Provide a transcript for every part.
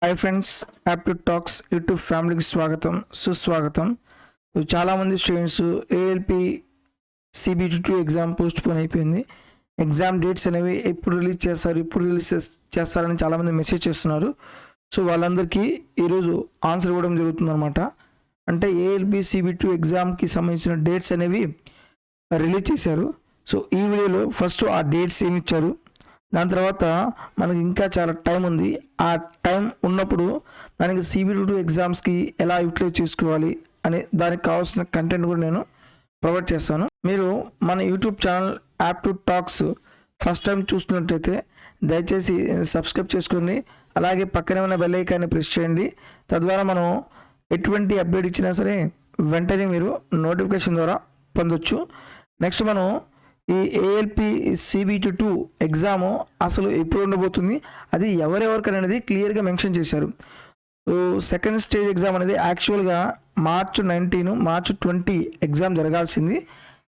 Hi friends, aptitude talks YouTube ఫ్యామిలీకి స్వాగతం సుస్వాగతం. చాలామంది students ALP CBT2 exam post phone అయిపోయింది. ఎగ్జామ్ డేట్స్ అనేవి ఎప్పుడు రిలీజ్ చేస్తారని చాలామంది మెసేజ్ చేస్తున్నారు. సో వాళ్ళందరికీ ఈరోజు ఆన్సర్ ఇవ్వడం జరుగుతుందన్నమాట. అంటే ఏఎల్పి CBT2 ఎగ్జామ్కి సంబంధించిన డేట్స్ అనేవి రిలీజ్ చేశారు. సో ఈ వీడియోలో ఫస్ట్ ఆ డేట్స్ ఏమి ఇచ్చారు, దాని తర్వాత మనకి ఇంకా చాలా టైం ఉంది. ఆ టైం ఉన్నప్పుడు దానికి CBT2 ఎగ్జామ్స్కి ఎలా యూటిలైజ్ చేసుకోవాలి అనే దానికి కావాల్సిన కంటెంట్ కూడా నేను ప్రొవైడ్ చేస్తాను. మీరు మన YouTube channel aptitude talks first time చూస్తున్నట్టయితే దయచేసి సబ్స్క్రైబ్ చేసుకోండి. అలాగే పక్కనే ఉన్న బెల్ ఐకాన్ని ప్రెస్ చేయండి. తద్వారా మనం ఎటువంటి అప్డేట్ ఇచ్చినా సరే వెంటనే మీరు నోటిఫికేషన్ ద్వారా పొందొచ్చు. నెక్స్ట్ మనం ఈ ఏఎల్పి CBT2 ఎగ్జామ్ అసలు ఎప్పుడు ఉండబోతుంది, అది ఎవరెవరికి అనేది క్లియర్గా మెన్షన్ చేశారు. సెకండ్ స్టేజ్ ఎగ్జామ్ అనేది యాక్చువల్గా March 19, March 20 ఎగ్జామ్ జరగాల్సింది.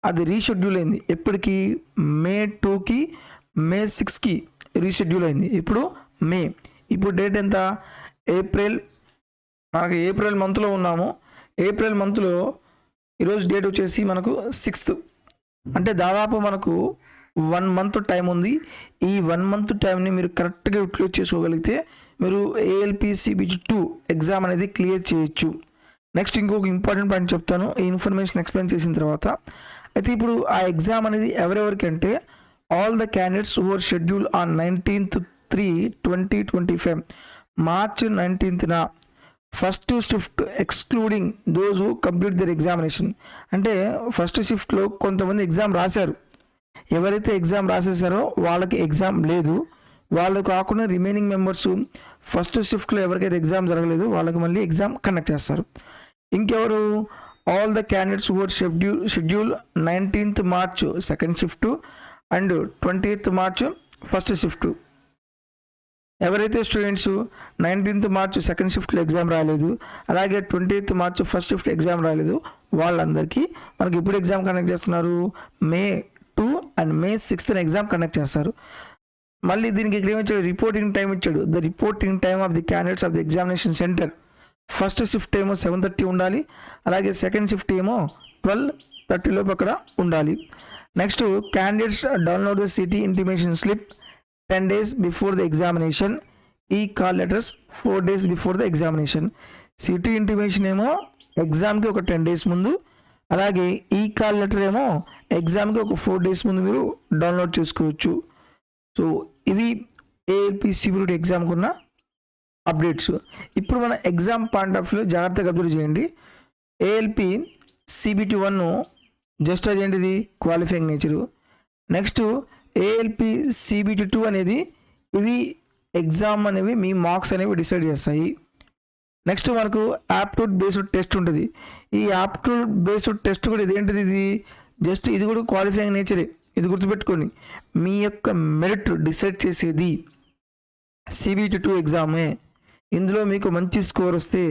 అది రీషెడ్యూల్ అయింది. ఎప్పటికి May 2కి May 6కి రీషెడ్యూల్ అయింది. ఇప్పుడు మే, ఇప్పుడు డేట్ ఎంత? ఏప్రిల్. మనకి ఏప్రిల్ మంత్లో ఉన్నాము. ఏప్రిల్ మంత్లో ఈరోజు డేట్ వచ్చేసి మనకు 6th. అంటే దాదాపు మనకు 1 month టైం ఉంది. ఈ 1 month టైంని మీరు కరెక్ట్గా యూటిలైజ్ చేసుకోగలిగితే మీరు ఏఎల్పి CBT2 ఎగ్జామ్ అనేది క్లియర్ చేయొచ్చు. నెక్స్ట్ ఇంకొక ఇంపార్టెంట్ పాయింట్ చెప్తాను ఈ ఇన్ఫర్మేషన్ ఎక్స్ప్లెయిన్ చేసిన తర్వాత. అయితే ఇప్పుడు ఆ ఎగ్జామ్ అనేది ఎవరెవరికి అంటే all the candidates who are schedule on 19/3/2025 March 19th first shift excluding those who complete their examination. అంటే ఫస్ట్ షిఫ్ట్లో కొంతమంది ఎగ్జామ్ రాశారు. ఎవరైతే ఎగ్జామ్ రాసేసారో వాళ్ళకి ఎగ్జామ్ లేదు. వాళ్ళు కాకుండా రిమైనింగ్ మెంబర్స్ ఫస్ట్ షిఫ్ట్లో ఎవరికైతే ఎగ్జామ్ జరగలేదు వాళ్ళకి మళ్ళీ ఎగ్జామ్ కండక్ట్ చేస్తారు. ఇంకెవరు? All the candidates who are schedule 19th March second shift and 20th March first shift. ఎవరైతే స్టూడెంట్స్ 19th March సెకండ్ షిఫ్ట్లో ఎగ్జామ్ రాలేదు, అలాగే 20th March first shift exam రాలేదు, వాళ్ళందరికీ మనకి ఎప్పుడు ఎగ్జామ్ కండక్ట్ చేస్తున్నారు? May 2 and May 6th exam conduct చేస్తారు. మళ్ళీ దీనికి ఇక్కడ ఏమిచ్చాడు? రిపోర్టింగ్ టైం ఇచ్చాడు. The reporting time of the candidates of the examination centre. First shift ఏమో 7:30 ఉండాలి, అలాగే సెకండ్ షిఫ్ట్ ఏమో 12:30 లోపు అక్కడ ఉండాలి. Next candidates download the city intimation slip 10 days before the examination. ఈ call letters 4 days before the examination. City intimation ఏమో ఎగ్జామ్కి ఒక 10 days ముందు, అలాగే ఈ కాల్ లెటర్ ఏమో ఎగ్జామ్కి ఒక 4 days ముందు మీరు డౌన్లోడ్ చేసుకోవచ్చు. సో ఇవి ఏఎల్పి CBT2 ఎగ్జామ్కి ఉన్న అప్డేట్స్. ఇప్పుడు మన ఎగ్జామ్ పాయింట్ ఆఫ్ వ్యూలో జాగ్రత్తగా అబ్జర్వ్ చేయండి. ఏఎల్పి CBT1 జస్ట్ అదేంటిది qualifying nature. Next ALP CBT2 అనేది ఇవి ఎగ్జామ్ అనేవి మీ మార్క్స్ అనేవి డిసైడ్ చేస్తాయి. నెక్స్ట్ మనకు యాప్టిట్యూడ్ బేస్డ్ టెస్ట్ ఉంటుంది. ఈ యాప్టిట్యూడ్ బేస్డ్ టెస్ట్ కూడా ఇదేంటిది? ఇది జస్ట్ ఇది కూడా క్వాలిఫైయింగ్ నేచరే. ఇది గుర్తుపెట్టుకోండి. మీ యొక్క మెరిట్ డిసైడ్ చేసేది CBT2 ఎగ్జామే. ఇందులో మీకు మంచి స్కోర్ వస్తే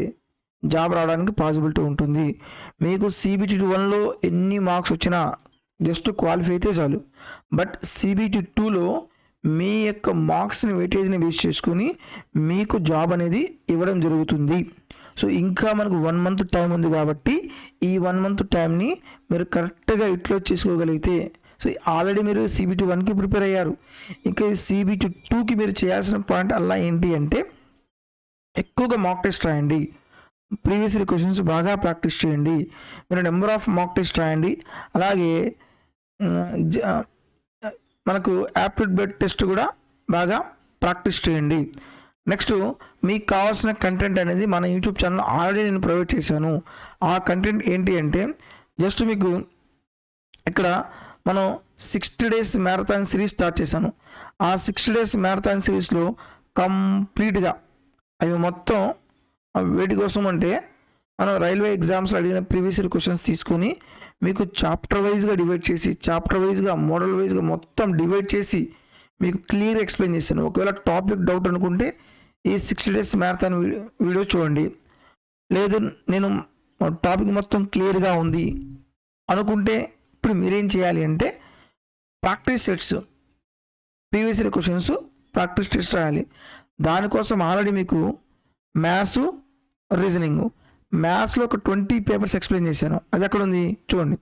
జాబ్ రావడానికి పాసిబిలిటీ ఉంటుంది. మీకు CBT1లో ఎన్ని మార్క్స్ వచ్చినా జస్ట్ క్వాలిఫై అయితే చాలు. బట్ CBT2లో మీ యొక్క మార్క్స్ని వెయిటేజ్ని బేస్ చేసుకుని మీకు జాబ్ అనేది ఇవ్వడం జరుగుతుంది. సో ఇంకా మనకు 1 month టైం ఉంది కాబట్టి ఈ 1 month టైంని మీరు కరెక్ట్గా యూటిలైజ్ చేసుకోగలిగితే, సో ఆల్రెడీ మీరు CBT1కి ప్రిపేర్ అయ్యారు, ఇంకా CBT2కి మీరు చేయాల్సిన పాయింట్ అలా ఏంటి అంటే ఎక్కువగా మాక్ టెస్ట్ రాయండి, ప్రీవియస్ క్వశ్చన్స్ బాగా ప్రాక్టీస్ చేయండి, మీరు నెంబర్ ఆఫ్ మాక్ టెస్ట్ రాయండి. అలాగే మనకు యాప్టిట్యూడ్ బేస్డ్ టెస్ట్ కూడా బాగా ప్రాక్టీస్ చేయండి. నెక్స్ట్ మీకు కావాల్సిన కంటెంట్ అనేది మన యూట్యూబ్ ఛానల్ ఆల్రెడీ నేను ప్రొవైడ్ చేశాను. ఆ కంటెంట్ ఏంటి అంటే జస్ట్ మీకు ఇక్కడ మనం 60 days మ్యారథాన్ సిరీస్ స్టార్ట్ చేశాను. ఆ 60 days మ్యారథాన్ సిరీస్లో కంప్లీట్గా అవి మొత్తం వేటి కోసం అంటే మనం రైల్వే ఎగ్జామ్స్లో అడిగిన ప్రీవియస్ క్వశ్చన్స్ తీసుకొని మీకు చాప్టర్ వైజ్గా డివైడ్ చేసి, చాప్టర్ వైజ్గా మోడల్ వైజ్గా మొత్తం డివైడ్ చేసి మీకు క్లియర్ ఎక్స్ప్లెయిన్ చేశాను. ఒకవేళ టాపిక్ డౌట్ అనుకుంటే ఈ 60 days మ్యారథాన్ వీడియో చూడండి. లేదు నేను టాపిక్ మొత్తం క్లియర్గా ఉంది అనుకుంటే ఇప్పుడు మీరేం చేయాలి అంటే practice sets, previous questions practice test రాయాలి. దానికోసం ఆల్రెడీ మీకు మ్యాథ్స్, రీజనింగ్. మ్యాథ్స్లో ఒక 20 పేపర్స్ ఎక్స్ప్లెయిన్ చేశాను. అది ఎక్కడ ఉంది చూడండి.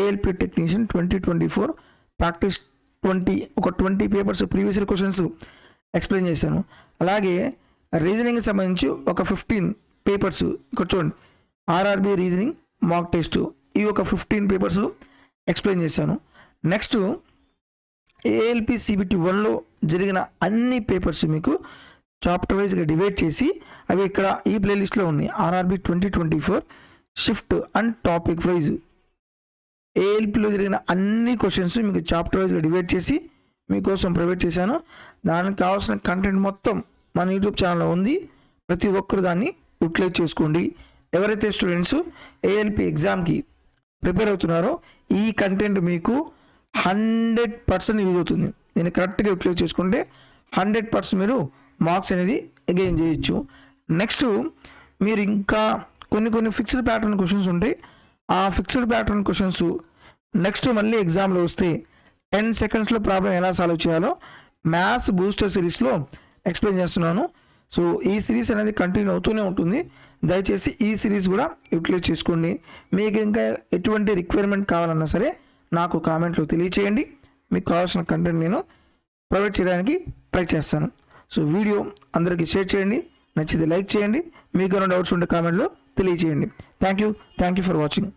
ALP technician 2024 practice 20 papers previous year questions explain చేశాను. అలాగే రీజనింగ్కి సంబంధించి ఒక 15 పేపర్స్ ఇక్కడ చూడండి. ఆర్ఆర్బి రీజనింగ్ మాక్ టెస్ట్ ఈ ఒక 15 పేపర్స్ ఎక్స్ప్లెయిన్ చేశాను. నెక్స్ట్ ఏఎల్పి సిబిటి 1లో జరిగిన అన్ని పేపర్స్ మీకు చాప్టర్ వైజ్గా డివైడ్ చేసి అవి ఇక్కడ ఈ ప్లేలిస్ట్లో ఉన్నాయి. RRB 2024 shift and topic wise ఏఎల్పిలో జరిగిన అన్ని క్వశ్చన్స్ మీకు చాప్టర్ వైజ్గా డివైడ్ చేసి మీకోసం ప్రొవైడ్ చేశాను. దానికి కావాల్సిన కంటెంట్ మొత్తం మన యూట్యూబ్ ఛానల్లో ఉంది. ప్రతి ఒక్కరు దాన్ని యూటిలైజ్ చేసుకోండి. ఎవరైతే స్టూడెంట్స్ ఏఎల్పి ఎగ్జామ్కి ప్రిపేర్ అవుతున్నారో ఈ కంటెంట్ మీకు 100% యూజ్ అవుతుంది. నేను కరెక్ట్గా యూటిలైజ్ చేసుకుంటే 100% మీరు మార్క్స్ అనేది గెయిన్ చేయొచ్చు. నెక్స్ట్ మీరు ఇంకా కొన్ని ఫిక్స్డ్ ప్యాటర్న్ క్వశ్చన్స్ ఉంటాయి. ఆ ఫిక్స్డ్ ప్యాటర్న్ క్వశ్చన్స్ నెక్స్ట్ మళ్ళీ ఎగ్జామ్లో వస్తే 10 సెకండ్స్లో ప్రాబ్లం ఎలా సాల్వ్ చేయాలో మ్యాథ్స్ బూస్టర్ సిరీస్లో ఎక్స్ప్లెయిన్ చేస్తున్నాను. సో ఈ సిరీస్ అనేది కంటిన్యూ అవుతూనే ఉంటుంది. దయచేసి ఈ సిరీస్ కూడా యూటిలైజ్ చేసుకోండి. మీకు ఇంకా ఎటువంటి రిక్వైర్మెంట్ కావాలన్నా సరే నాకు కామెంట్లో తెలియచేయండి. మీకు కావాల్సిన కంటెంట్ నేను ప్రొవైడ్ చేయడానికి ట్రై చేస్తాను. సో వీడియో అందరికీ షేర్ చేయండి. నచ్చితే లైక్ చేయండి. మీకు ఏమైనా డౌట్స్ ఉంటే కామెంట్లో తెలియచేయండి. Thank you for watching.